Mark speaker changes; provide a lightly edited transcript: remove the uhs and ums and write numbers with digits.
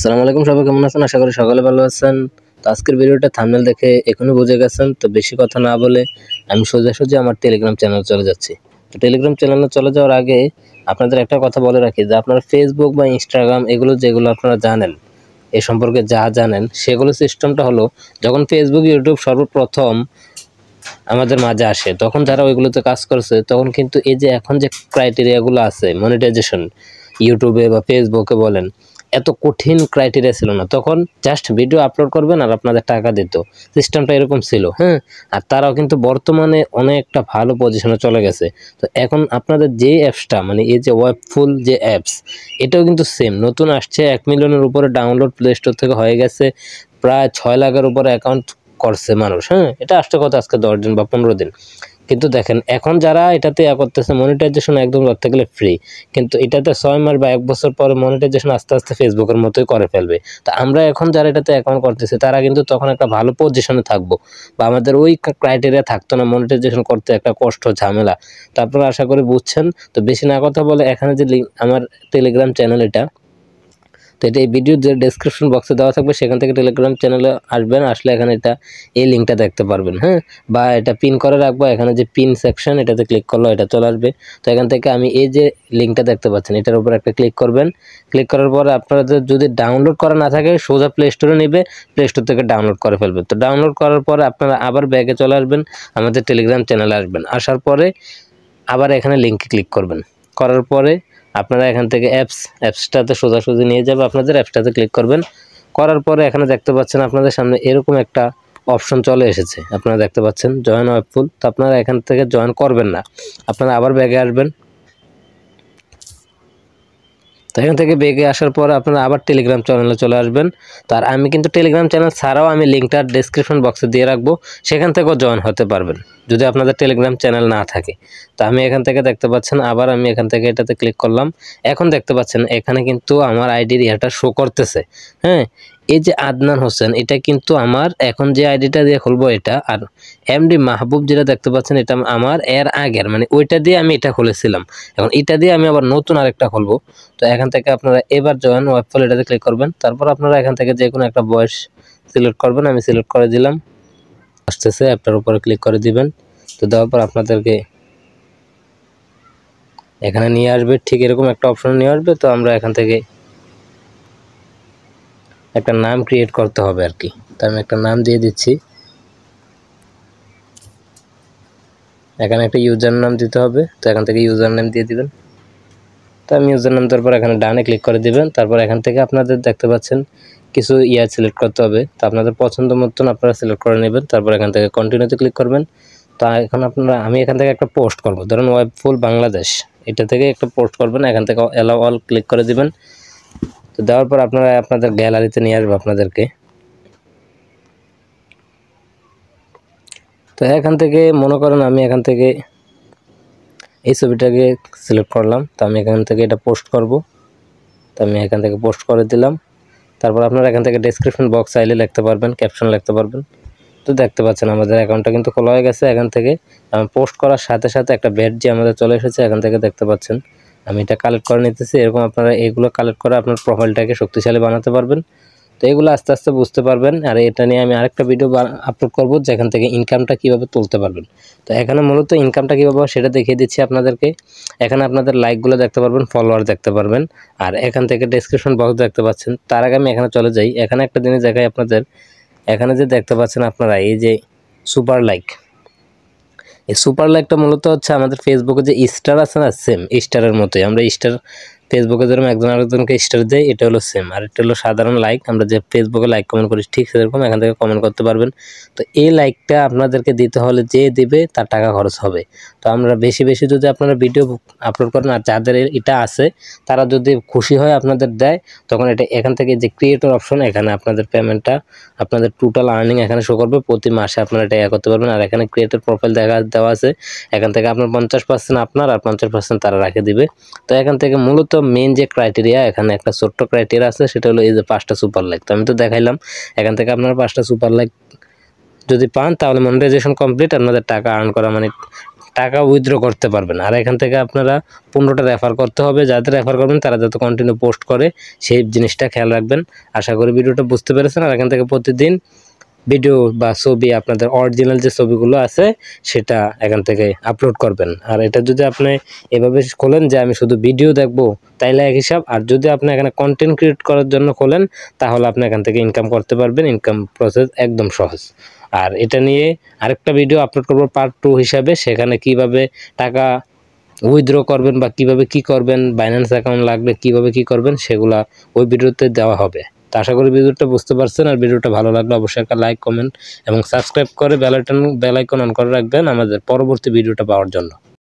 Speaker 1: আসসালামু আলাইকুম, সবাই কেমন আছেন? আশা করি সকলে ভালো আছেন। তো আজকের ভিডিওটা থাম্বনেল দেখে এখনই বুঝে গেছেন। তো বেশি কথা না বলে আমি সোজাসুজি আমার টেলিগ্রাম চ্যানেল চলে যাচ্ছি। তো টেলিগ্রাম চ্যানেলে চলে যাওয়ার আগে আপনাদের একটা কথা বলে রাখি যে আপনারা ফেসবুক বা ইনস্টাগ্রাম এগুলো যেগুলো আপনারা জানেন, এ সম্পর্কে যা জানেন সেগুলো সিস্টেমটা হলো, যখন ফেসবুক ইউটিউব সর্বপ্রথম আমাদের মাঝে আসে তখন যারা ওইগুলোতে কাজ করছে তখন কিন্তু এই যে এখন যে ক্রাইটেরিয়াগুলো আছে মনিটাইজেশন ইউটিউবে বা ফেসবুকে বলেন, এত কঠিন ক্রাইটেরিয়া ছিল না। তখন জাস্ট ভিডিও আপলোড করবেন আর আপনাদের টাকা দিত, সিস্টেমটা এরকম ছিল। হ্যাঁ, আর তারাও কিন্তু বর্তমানে অনেকটা ভালো পজিশনে চলে গেছে। তো এখন আপনাদের যে অ্যাপসটা মানে এই যে ওয়েবফুল যে অ্যাপস, এটাও কিন্তু সেম নতুন আসছে। 1 মিলিয়নের উপরে ডাউনলোড প্লে স্টোর থেকে হয়ে গেছে, প্রায় 6 লাখের উপরে অ্যাকাউন্ট করছে মানুষ। হ্যাঁ, এটা আসতে কত আজকে 10 দিন বা 15 দিন। কিন্তু দেখেন এখন যারা এটাতে করতেছে মনিটাইজেশন একদম ধরতে গেলে ফ্রি, কিন্তু এটাতে 6 মাস বা 1 বছর পরে মনিটাইজেশন আস্তে আস্তে ফেসবুকের মতোই করে ফেলবে। তো আমরা এখন যারা এটাতে অ্যাকাউন্ট করতেছি তারা কিন্তু তখন একটা ভালো পজিশনে থাকবো, বা আমাদের ওই ক্রাইটেরিয়া থাকতো না মনিটাইজেশন করতে একটা কষ্ট ঝামেলা। তো আপনারা আশা করি বুঝছেন। তো বেশি না কথা বলে এখানে যে লিঙ্ক আমার টেলিগ্রাম চ্যানেল, এটা তো এটা এই ভিডিওর যে ডেসক্রিপশন বক্সে দেওয়া থাকবে সেখান থেকে টেলিগ্রাম চ্যানেলে আসবেন, আসলে এখানে এটা এই লিঙ্কটা দেখতে পারবেন। হ্যাঁ, বা এটা পিন করে রাখবো, এখানে যে পিন সেকশন এটাতে ক্লিক করলে এটা চলে আসবে। তো এখান থেকে আমি এই যে লিঙ্কটা দেখতে পাচ্ছেন এটার উপর একটা ক্লিক করবেন। ক্লিক করার পরে আপনাদের যদি ডাউনলোড করা না থাকে সোজা প্লে স্টোরে নেবে, প্লে স্টোর থেকে ডাউনলোড করে ফেলবে। তো ডাউনলোড করার পরে আপনারা আবার ব্যাগে চলে আসবেন, আমাদের টেলিগ্রাম চ্যানেলে আসবেন। আসার পরে আবার এখানে লিঙ্কে ক্লিক করবেন। করার পরে আপনারা এখান থেকে অ্যাপসটাতে সোজাসুজি নিয়ে যাবে, আপনাদের অ্যাপসটাতে ক্লিক করবেন। করার পরে এখানে দেখতে পাচ্ছেন আপনাদের সামনে এরকম একটা অপশন চলে এসেছে, আপনারা দেখতে পাচ্ছেন জয়েন ওয়েবফুল। তো আপনারা এখান থেকে জয়েন করবেন না, আপনারা আবার ব্যাগে আসবেন। তো এখান থেকে বেগে আসার পর আপনারা আবার টেলিগ্রাম চ্যানেলে চলে আসবেন। তার আমি কিন্তু টেলিগ্রাম চ্যানেল ছাড়াও আমি লিঙ্কটা ডেসক্রিপশন বক্সে দিয়ে রাখবো, সেখান থেকেও জয়েন হতে পারবেন যদি আপনাদের টেলিগ্রাম চ্যানেল না থাকে। তো আমি এখান থেকে দেখতে পাচ্ছেন আবার আমি এখান থেকে এটাতে ক্লিক করলাম। এখন দেখতে পাচ্ছেন এখানে কিন্তু আমার আইডির এটা শো করতেছে। হ্যাঁ, এই যে আদনান হোসেন, এটা কিন্তু আমার এখন যে আইডিটা দিয়ে খুলবো এটা, আর এমডি মাহবুব যেটা দেখতে পাচ্ছেন এটা আমার এর আগের, মানে ওইটা দিয়ে আমি এটা খুলেছিলাম। এখন এটা দিয়ে আমি আবার নতুন আরেকটা খুলবো। তো এখান থেকে আপনারা এবার জয়েন ওয়েবফুল এটাতে ক্লিক করবেন। তারপর আপনারা এখান থেকে যে কোনো একটা বয়স সিলেক্ট করবেন, আমি সিলেক্ট করে দিলাম। আসতেছে অ্যাপটার উপরে ক্লিক করে দিবেন। তো দেওয়ার পর আপনাদেরকে এখানে নিয়ে আসবে, ঠিক এরকম একটা অপশন নিয়ে আসবে। তো আমরা এখান থেকে একটা নাম ক্রিয়েট করতে হবে আর কি। তো আমি একটা নাম দিয়ে দিচ্ছি, এখানে একটা ইউজার নাম দিতে হবে। তো এখান থেকে ইউজার নেম দিয়ে দিবেন। তো আমি ইউজার নাম দেওয়ার পর এখানে ডানে ক্লিক করে দিবেন। তারপর এখান থেকে আপনাদের দেখতে পাচ্ছেন কিছু সিলেক্ট করতে হবে। তো আপনাদের পছন্দ মতন আপনারা সিলেক্ট করে নেবেন। তারপর এখান থেকে কন্টিনিউতে ক্লিক করবেন। তো এখন আমি এখান থেকে একটা পোস্ট করব, ধরুন ওয়েবফুল বাংলাদেশ, এটা থেকে একটা পোস্ট করবেন। এখান থেকে অ্যালাউ অল ক্লিক করে দিবেন। তো দেওয়ার পর আপনারা আপনাদের গ্যালারিতে নিয়ে আসবে আপনাদেরকে। তো এখান থেকে মনে করেন আমি এখান থেকে এই ছবিটাকে সিলেক্ট করলাম। তো আমি এখান থেকে এটা পোস্ট করব। তো আমি এখান থেকে পোস্ট করে দিলাম। তারপর আপনারা এখান থেকে ডেসক্রিপশন বক্স চাইলে লিখতে পারবেন, ক্যাপশন লিখতে পারবেন। তো দেখতে পাচ্ছেন আমাদের অ্যাকাউন্টটা কিন্তু খোলা হয়ে গেছে। এখান থেকে আমি পোস্ট করার সাথে সাথে একটা ব্যাডজি আমাদের চলে এসেছে। এখান থেকে দেখতে পাচ্ছেন আমি এটা কালেক্ট করে নিতেছি। এরকম আপনারা এগুলো কালেক্ট করে আপনার প্রোফাইলটাকে শক্তিশালী বানাতে পারবেন। তো এগুলো আস্তে আস্তে বুঝতে পারবেন। আর এটা নিয়ে আমি আরেকটা ভিডিও আপলোড করব যেখান থেকে ইনকামটা কীভাবে তুলতে পারবেন। তো এখানে মূলত ইনকামটা কীভাবে সেটা দেখিয়ে দিচ্ছি আপনাদেরকে। এখানে আপনাদের লাইকগুলো দেখতে পারবেন, ফলোয়ার দেখতে পারবেন, আর এখান থেকে ডেসক্রিপশন বক্স দেখতে পাচ্ছেন। তার আগে আমি এখানে চলে যাই। এখানে একটা জিনিস দেখাই আপনাদের, এখানে যে দেখতে পাচ্ছেন আপনারা এই যে সুপার লাইক, এই সুপার লাইকটা মূলত হচ্ছে আমাদের ফেসবুকে যে স্টার আছে না, সেম স্টারের মতোই আমরা স্টার ফেসবুকে যেরকম একজন আরেকজনকে স্টার দেয়, এটা হলো সেম। আর এটা হলো সাধারণ লাইক, আমরা যে ফেসবুকে লাইক কমেন্ট করি ঠিক সেরকম এখান থেকে কমেন্ট করতে পারবেন। তো এই লাইকটা আপনাদেরকে দিতে হলে যে দিবে তার টাকা খরচ হবে। তো আমরা বেশি বেশি যদি আপনারা ভিডিও আপলোড করেন আর যাদের এটা আছে তারা যদি খুশি হয় আপনাদের দেয়, তখন এটা এখান থেকে যে ক্রিয়েটর অপশন, এখানে আপনাদের পেমেন্টটা আপনাদের টোটাল আর্নিং এখানে শো করবে। প্রতি মাসে আপনারা এটা করতে পারবেন। আর এখানে ক্রিয়েটর প্রোফাইল দেওয়া আছে, এখান থেকে আপনার 50% আপনার আর 50% তারা রেখে দিবে। তো এখান থেকে মূলত মেন যে ক্রাইটেরিয়া, এখানে একটা ছোট্ট ক্রাইটেরিয়া আছে, সেটা হলো এই যে 5টা সুপার লাইক। তো আমি তো দেখাইলাম, এখান থেকে আপনারা 5টা সুপার লাইক যদি পান তাহলে মনিটাইজেশন কমপ্লিট, আপনাদের টাকা আর্ন করা মানে টাকা উইথড্র করতে পারবেন। আর এখান থেকে আপনারা 15টা রেফার করতে হবে, যাদের রেফার করবেন তারা যাতে কন্টিনিউ পোস্ট করে সেই জিনিসটা খেয়াল রাখবেন। আশা করি ভিডিওটা বুঝতে পেরেছেন। আর এখান থেকে প্রতিদিন ভিডিও বা ছবি আপনাদের অরিজিনাল যে ছবিগুলো আছে সেটা এখান থেকে আপলোড করবেন। আর এটা যদি আপনি এভাবে খোলেন যে আমি শুধু ভিডিও দেখব তাইলে এক হিসাব, আর যদি আপনি এখানে কন্টেন্ট ক্রিয়েট করার জন্য খোলেন তাহলে আপনি এখান থেকে ইনকাম করতে পারবেন। ইনকাম প্রসেস একদম সহজ। আর এটা নিয়ে আরেকটা ভিডিও আপলোড করব পার্ট 2 হিসাবে, সেখানে কিভাবে টাকা উইথড্র করবেন বা কিভাবে কি করবেন, বাইন্যান্স অ্যাকাউন্ট লাগবে কিভাবে কি করবেন সেগুলা ওই ভিডিওতে দেওয়া হবে। তো আশা করি ভিডিওটা বুঝতে পারছেন। আর ভিডিওটা ভালো লাগলে অবশ্যই একটা লাইক, কমেন্ট এবং সাবস্ক্রাইব করে বেল আইকন অন করে রাখবেন আমাদের পরবর্তী ভিডিওটা পাওয়ার জন্য।